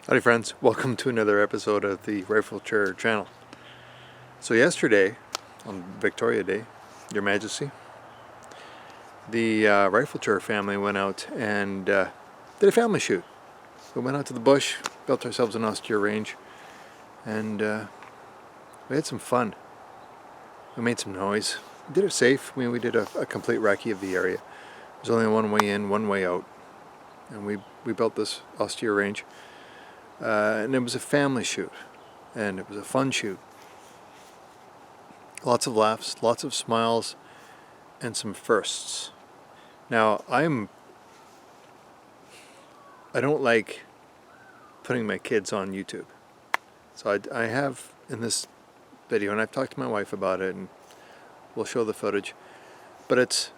Howdy friends, welcome to another episode of the Riflechair channel. So yesterday, on Victoria Day, Your Majesty, the Riflechair family went out and did a family shoot. We went out to the bush, built ourselves an austere range, and we had some fun. We made some noise. We did it safe. We did a complete recce of the area. There's only one way in, one way out. And we built this austere range. And it was a family shoot, and it was a fun shoot. Lots of laughs, lots of smiles, and some firsts. Now, I don't like putting my kids on YouTube. So I have in this video, and I've talked to my wife about it, and we'll show the footage. But it's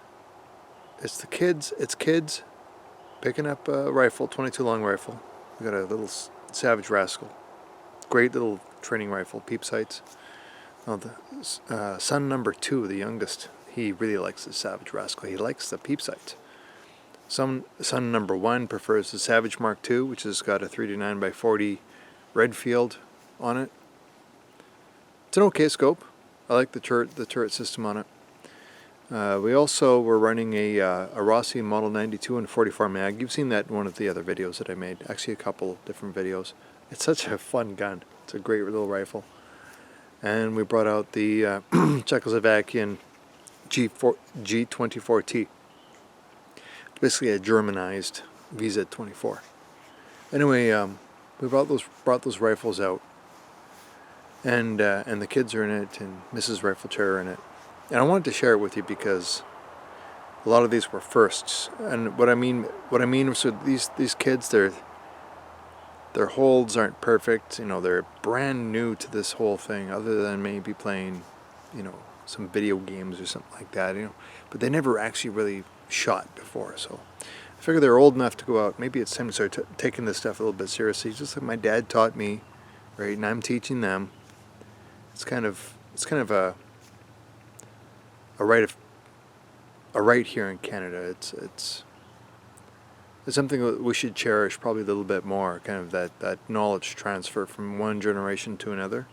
kids picking up a rifle, 22 long rifle. We got a little Savage Rascal, great little training rifle, peep sights. Now the son number 2, the youngest, he really likes the Savage Rascal. He likes the peep sights. Son number 1 prefers the Savage Mark II, which has got a 3-9x40 red field on it. It's an okay scope. I like the turret system on it. We also were running a Rossi Model 92 and 44 mag. You've seen that in one of the other videos that I made. Actually, a couple of different videos. It's such a fun gun. It's a great little rifle. And we brought out the Czechoslovakian G24T. It's basically a Germanized VZ24. Anyway, we brought those rifles out, and the kids are in it, and Mrs. Riflechair are in it. And I wanted to share it with you because a lot of these were firsts. And what I mean is, so these kids, their holds aren't perfect. You know, they're brand new to this whole thing, other than maybe playing, you know, some video games or something like that. You know, but they never actually really shot before. So I figure they're old enough to go out. Maybe it's time to start taking this stuff a little bit seriously, just like my dad taught me, right? And I'm teaching them. It's kind of a right here in Canada. It's something that we should cherish probably a little bit more, kind of that knowledge transfer from one generation to another.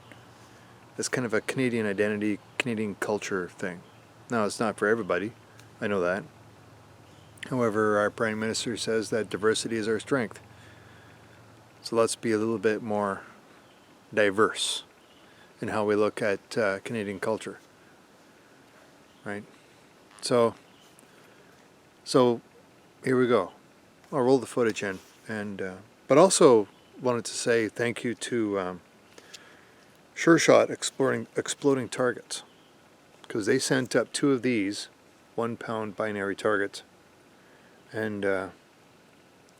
It's kind of a Canadian identity, Canadian culture thing. Now, it's not for everybody, I know that. However, our Prime Minister says that diversity is our strength. So let's be a little bit more diverse in how we look at Canadian culture. Right, so here we go. I'll roll the footage in, and but also wanted to say thank you to Sure Shot Exploding Targets, because they sent up 2 of these 1-pound binary targets, and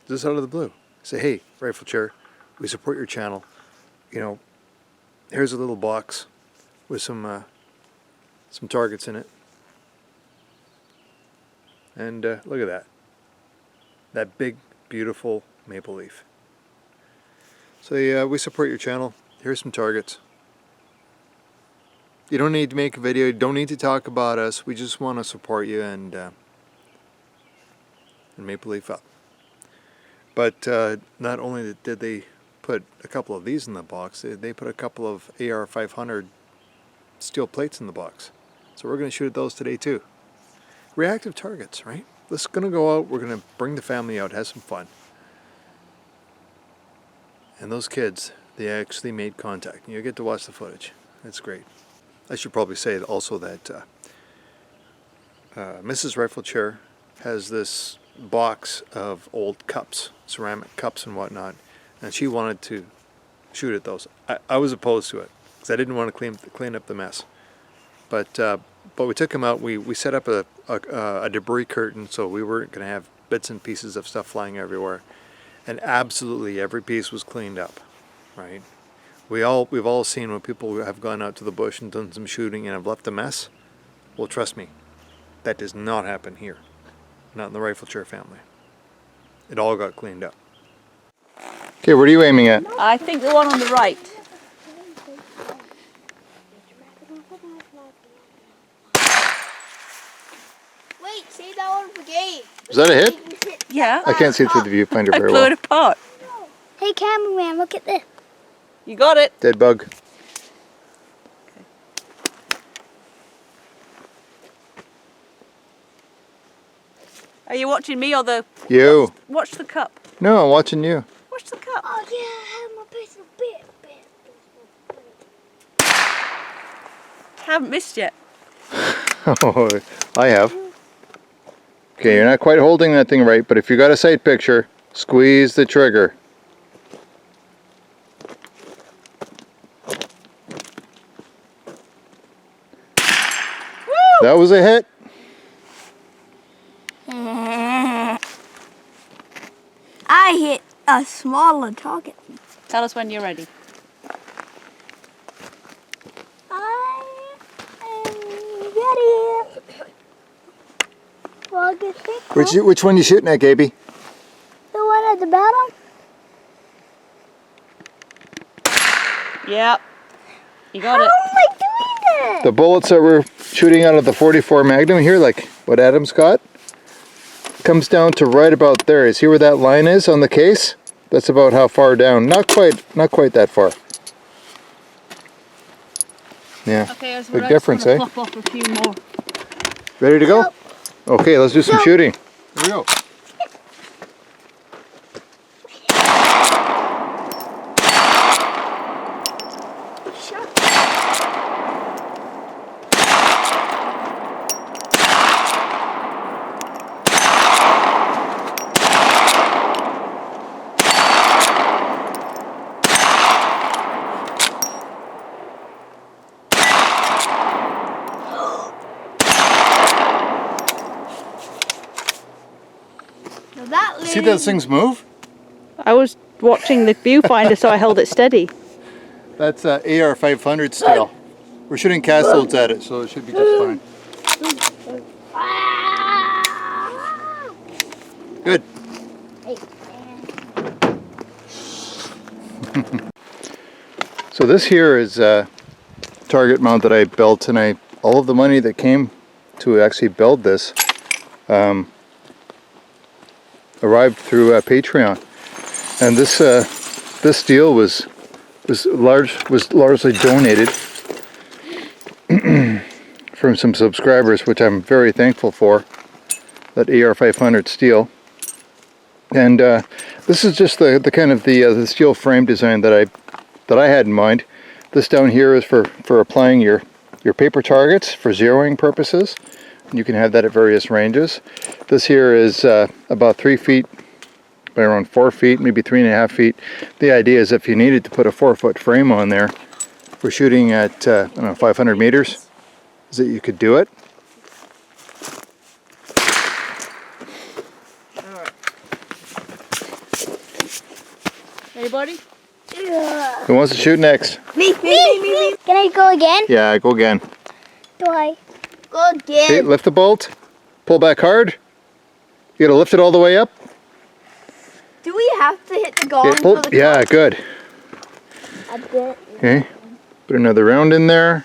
just out of the blue, say, hey, Riflechair, we support your channel. You know, here's a little box with some targets in it. And look at that big, beautiful maple leaf. So yeah, we support your channel. Here's some targets. You don't need to make a video. You don't need to talk about us. We just want to support you and maple leaf up. But not only did they put a couple of these in the box, they put a couple of AR-500 steel plates in the box. So we're going to shoot at those today too. Reactive targets, right? Let's gonna go out, we're gonna bring the family out, have some fun. And those kids, they actually made contact. You get to watch the footage. That's great. I should probably say also that Mrs. Riflechair has this box of old cups, ceramic cups and whatnot, and she wanted to shoot at those. I was opposed to it, because I didn't want to clean up the mess. But we took them out. We set up a debris curtain, so we weren't going to have bits and pieces of stuff flying everywhere. And absolutely every piece was cleaned up, right? We've all seen when people have gone out to the bush and done some shooting and have left a mess. Well, trust me, that does not happen here. Not in the Riflechair family. It all got cleaned up. Okay, what are you aiming at? I think the one on the right. Wait, save that one for game. Is that a hit? Yeah. I can't see through the viewfinder I very blew well. it apart. Hey, cameraman, look at this. You got it. Dead bug. Are you watching me or the... You. Watch the cup. No, I'm watching you. Watch the cup. Oh, yeah, I have my personal bit. Haven't missed yet. Oh, I have. Okay, you're not quite holding that thing right, but if you got a sight picture, squeeze the trigger. That was a hit. I hit a smaller target. Tell us when you're ready. I am ready. Well, good thing. Which one you shooting at, Gaby? The one at the bottom? Yep. You got How it. am I doing this? The bullets that we're shooting out of the 44 Magnum here, like what Adam's got, comes down to right about there. You see where that line is on the case? That's about how far down. Not quite that far. Yeah. Okay, Big difference, eh? Pop off a few more. Ready to go? Nope. Okay, let's do some Nope. shooting. Here we go. Now that See those things move? I was watching the viewfinder, so I held it steady. That's AR 500 steel. We're shooting cast loads at it, so it should be just fine. Good. So this here is a target mount that I built, and all of the money that came to actually build this arrived through Patreon, and this steel was largely donated from some subscribers, which I'm very thankful for. That AR 500 steel, and this is just the kind of the steel frame design that I had in mind. This down here is for applying your paper targets for zeroing purposes. You can have that at various ranges. This here is about 3 feet by around 4 feet, maybe 3.5 feet. The idea is if you needed to put a 4-foot frame on there for shooting at I don't know, 500 meters, is that you could do it. Anybody? Who wants to shoot next? Me. Can I go again? Yeah, go again. Do I go Okay, again? lift the bolt, pull back hard. You gotta lift it all the way up. Do we have to hit the gong Okay, pull, yeah, good. A bit. Okay, put another round in there.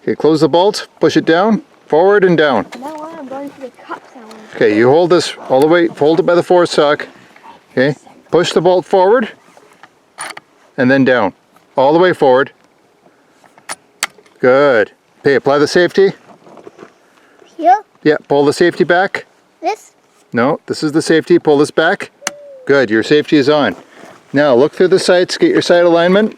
Okay, close the bolt, push it down, forward and down. Now I'm going to the cup sound. Okay, you hold this all the way, hold it by the forestock. Okay, push the bolt forward and then down. All the way forward. Good. Okay, apply the safety. Here? Yeah, pull the safety back. This? No, this is the safety. Pull this back. Good, your safety is on. Now look through the sights, get your sight alignment.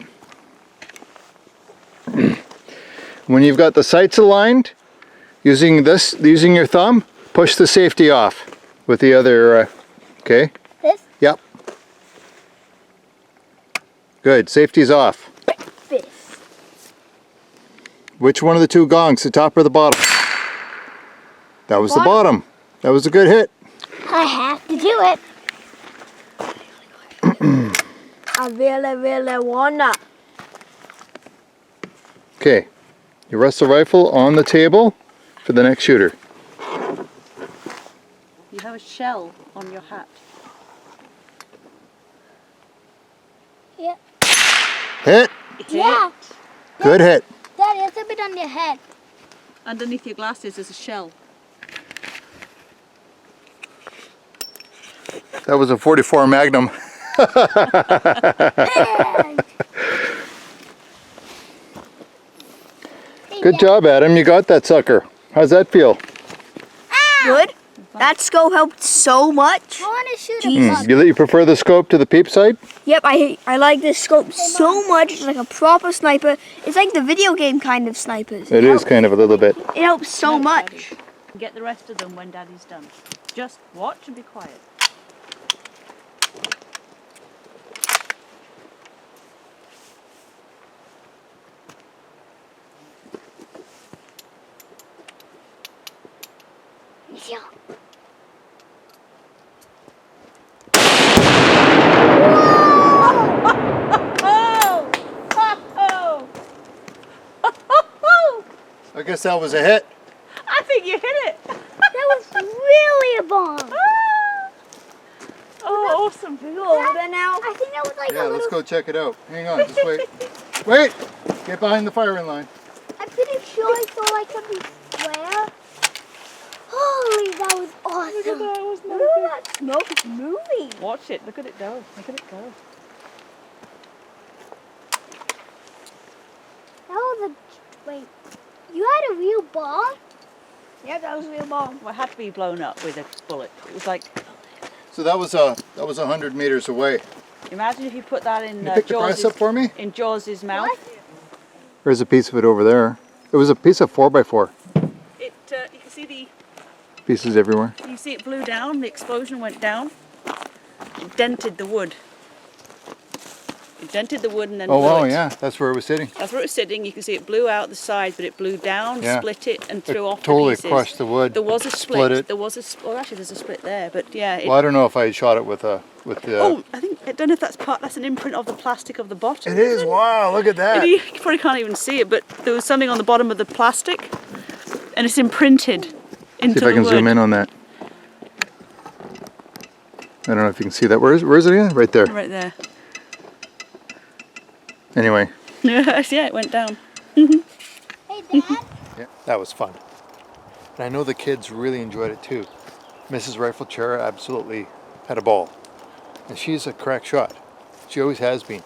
When you've got the sights aligned, using your thumb, push the safety off with the other, okay? This? Yep. Good, safety's off. This. Which one of the two gongs, the top or the bottom? That was the bottom. That was a good hit. I have to do it. I really wanna. Okay, you rest the rifle on the table for the next shooter. You have a shell on your hat. Yeah. Hit. Yeah. Good hit. Daddy, it's a bit on your head. Underneath your glasses is a shell. That was a 44 Magnum. Good job, Adam. You got that sucker. How's that feel? Good. That scope helped so much. I want to shoot Jesus. You prefer the scope to the peep sight? Yep, I like this scope so much. It's like a proper sniper. It's like the video game kind of snipers. It is kind of a little bit. It helps so No, much. Daddy. Get the rest of them when Daddy's done. Just watch and be quiet. Yeah. Oh! Oh! I guess that was a hit. I think you hit it. That was really a bomb. Oh, awesome. Over there now. I think that was like Yeah, a let's little. go check it out. Hang on, just wait. Wait! Get behind the firing line. I'm pretty sure I saw like something square. Holy, that was awesome. Look at that smoke. It's moving. Watch it. Look at it go. Look at it go. That was a. Wait. You had a real bomb? Yep, that was a real bomb. Well, it had to be blown up with a bullet. It was like, So that was 100 meters away. imagine if you put that in Can you pick the price up for me? in Jaws' mouth. There's a piece of it over there. It was a piece of 4x4. It you can see Pieces everywhere. it blew down. The explosion went down. It dented the wood. It dented the wood and then Oh blew wow, it. yeah, that's where it was sitting. That's where it was sitting. You can see it blew out the side, but it blew down, Yeah. split it, and threw off Totally the pieces. crushed the wood. There was a split. split it. There was a well, actually, there's a split there, but yeah. Well, I don't know if I had shot it with the. Oh, I don't know if that's an imprint of the plastic of the bottom. It is. Wow, look at that. You probably can't even see it, but there was something on the bottom of the plastic, and it's imprinted into See if I can the zoom wood. in on that. I don't know if you can see that. Where is it again? Right there. Right there. Anyway. Yeah, it went down. Hey, Dad. Yeah, that was fun. And I know the kids really enjoyed it too. Mrs. Riflechair absolutely had a ball. And she's a crack shot. She always has been.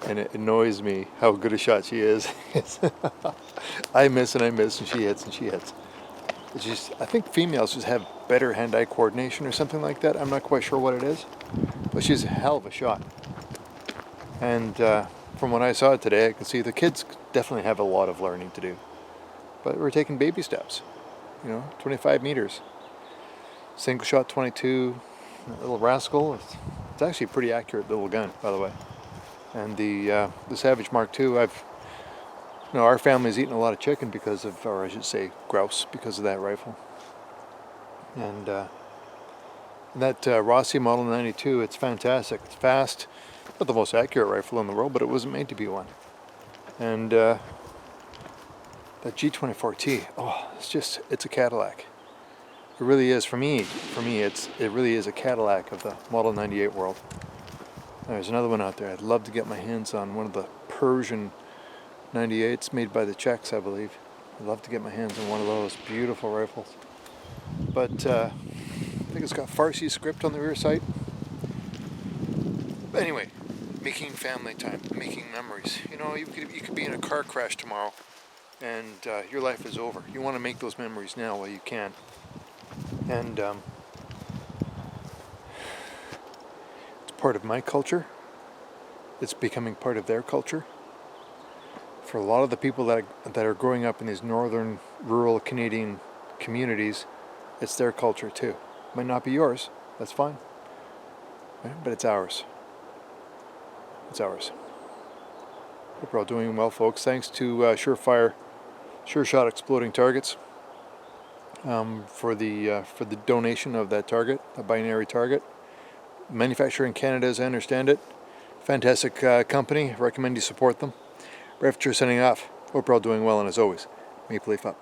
And it annoys me how good a shot she is. I miss and she hits and she hits. It's just, I think females just have better hand-eye coordination or something like that. I'm not quite sure what it is. But she's a hell of a shot. And from what I saw today, I can see the kids definitely have a lot of learning to do. But we're taking baby steps. 25 meters. Single shot 22, little rascal. It's actually a pretty accurate little gun, by the way. And the Savage Mark II, our family's eaten a lot of chicken because of, or I should say grouse, because of that rifle. And that Rossi Model 92, it's fantastic. It's fast. Not the most accurate rifle in the world, but it wasn't made to be one. And that G24T, it's a Cadillac. It really is, for me, it really is a Cadillac of the Model 98 world. There's another one out there. I'd love to get my hands on one of the Persian 98s made by the Czechs, I believe. I'd love to get my hands on one of those beautiful rifles. But I think it's got Farsi script on the rear sight. But anyway, making family time, making memories. You could be in a car crash tomorrow and your life is over. You want to make those memories now while you can. And it's part of my culture. It's becoming part of their culture. For a lot of the people that are growing up in these northern rural Canadian communities, it's their culture too. Might not be yours, that's fine. Right? But it's ours. It's ours. Hope we're all doing well, folks. Thanks to Sure Shot Exploding Targets for the donation of that target, a binary target. Manufactured in Canada, as I understand it. Fantastic company. Recommend you support them. Riflechair signing off. Hope you're all doing well, and as always, Maple Leaf up.